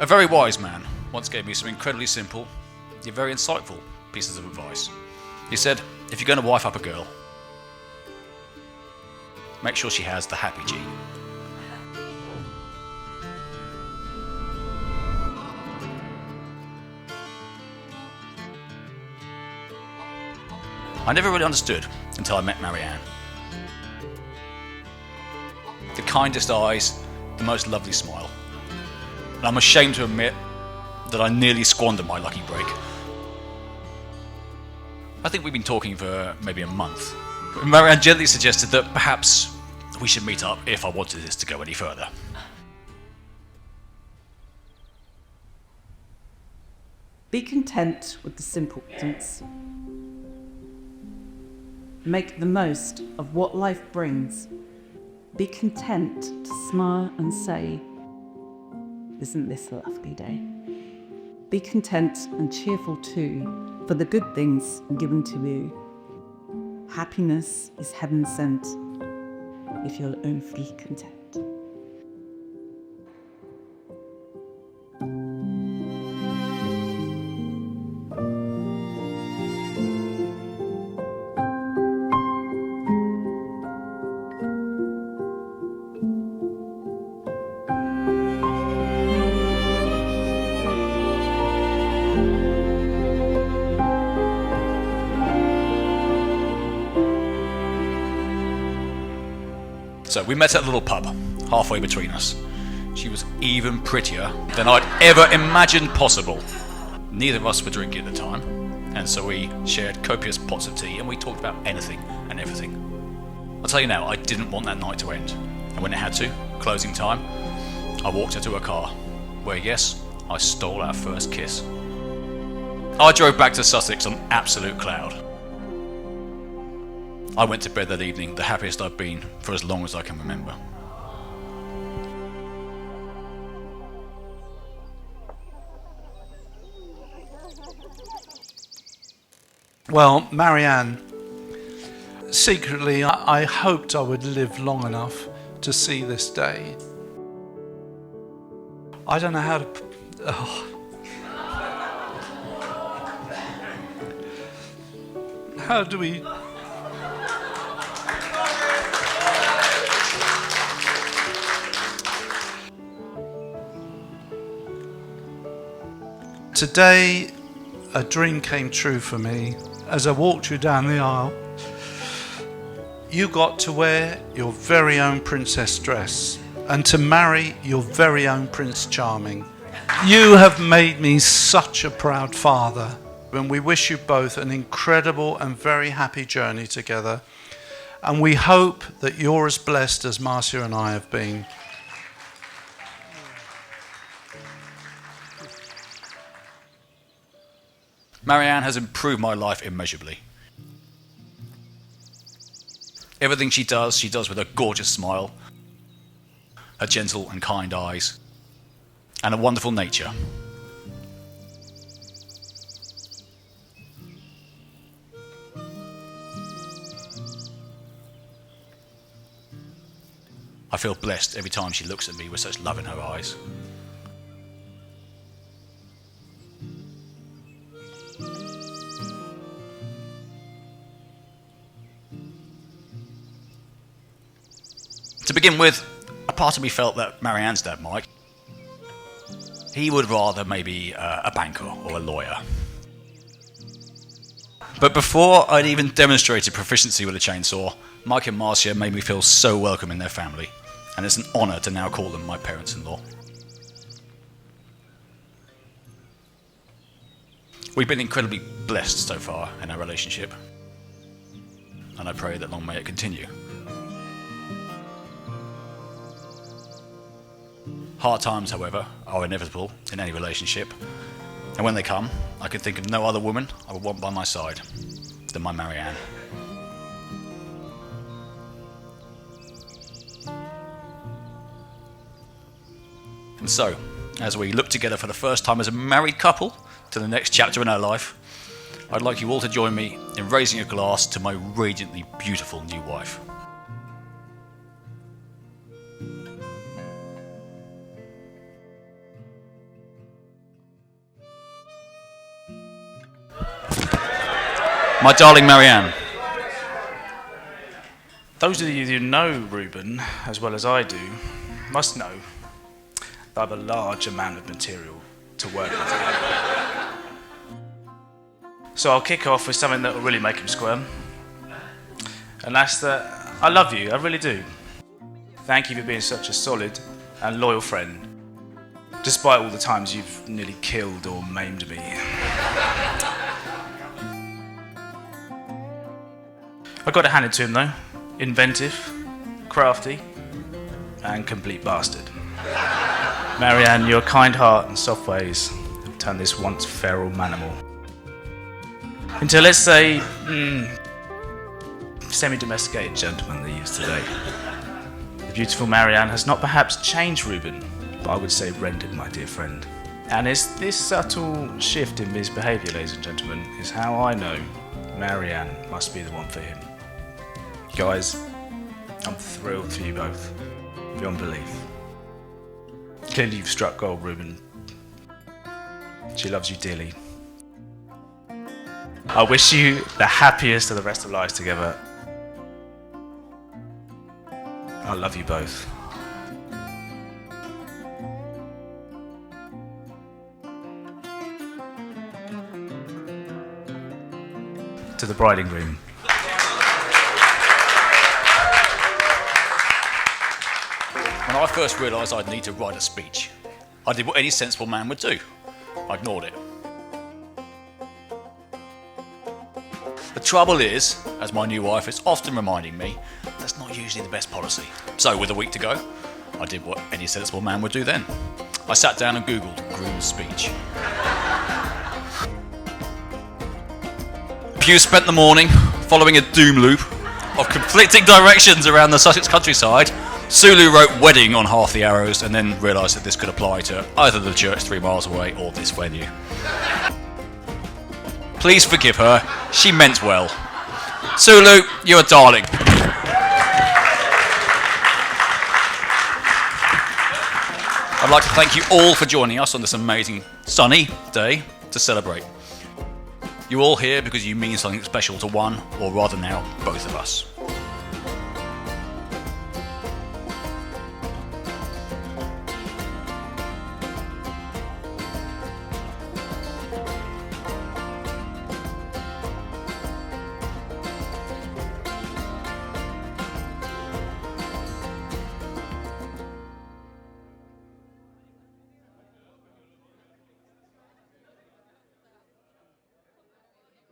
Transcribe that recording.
A very wise man once gave me some incredibly simple, yet very insightful pieces of advice. He said, if you're going to wife up a girl, make sure she has the happy gene. I never really understood until I met Marianne. The kindest eyes, the most lovely smile. And I'm ashamed to admit that I nearly squandered my lucky break. I think we've been talking for maybe a month. Marianne gently suggested that perhaps we should meet up if I wanted this to go any further. Be content with the simple things. Make the most of what life brings. Be content to smile and say, isn't this a lovely day? Be content and cheerful too, for the good things given to you. Happiness is heaven sent, if you're only content. So we met at a little pub, halfway between us. She was even prettier than I'd ever imagined possible. Neither of us were drinking at the time, and so we shared copious pots of tea and we talked about anything and everything. I'll tell you now, I didn't want that night to end. And when it had to, closing time, I walked her to her car, where yes, I stole our first kiss. I drove back to Sussex on absolute cloud. I went to bed that evening the happiest I've been for as long as I can remember. Well, Marianne, secretly I hoped I would live long enough to see this day. I don't know how to... How do we... Today, a dream came true for me. As I walked you down the aisle, you got to wear your very own princess dress and to marry your very own Prince Charming. You have made me such a proud father, and we wish you both an incredible and very happy journey together. And we hope that you're as blessed as Marcia and I have been. Marianne has improved my life immeasurably. Everything she does with a gorgeous smile, her gentle and kind eyes, and a wonderful nature. I feel blessed every time she looks at me with such love in her eyes. To begin with, a part of me felt that Marianne's dad, Mike, he would rather maybe a banker or a lawyer. But before I'd even demonstrated proficiency with a chainsaw, Mike and Marcia made me feel so welcome in their family, and it's an honour to now call them my parents-in-law. We've been incredibly blessed so far in our relationship, and I pray that long may it continue. Hard times, however, are inevitable in any relationship, and when they come, I can think of no other woman I would want by my side than my Marianne. And so, as we look together for the first time as a married couple to the next chapter in our life, I'd like you all to join me in raising a glass to my radiantly beautiful new wife. My darling Marianne. Those of you who know Reuben as well as I do must know that I have a large amount of material to work with. So I'll kick off with something that will really make him squirm. And that's that I love you, I really do. Thank you for being such a solid and loyal friend, despite all the times you've nearly killed or maimed me. I got to hand it to him though. Inventive, crafty, and complete bastard. Marianne, your kind heart and soft ways have turned this once feral manimal into, let's say, semi-domesticated gentleman they use today. The beautiful Marianne has not perhaps changed Reuben, but I would say rendered my dear friend. And it's this subtle shift in his behaviour, ladies and gentlemen, is how I know Marianne must be the one for him. Guys, I'm thrilled for you both, beyond belief. Clearly you've struck gold, Reuben. She loves you dearly. I wish you the happiest of the rest of lives together. I love you both. To the bride and groom. When I first realised I'd need to write a speech, I did what any sensible man would do. I ignored it. The trouble is, as my new wife is often reminding me, that's not usually the best policy. So with a week to go, I did what any sensible man would do then. I sat down and Googled groom's speech. Pew spent the morning following a doom loop of conflicting directions around the Sussex countryside. Sulu wrote wedding on half the arrows and then realised that this could apply to either the church 3 miles away or this venue. Please forgive her, she meant well. Sulu, you're a darling. I'd like to thank you all for joining us on this amazing sunny day to celebrate. You're all here because you mean something special to one, or rather now, both of us.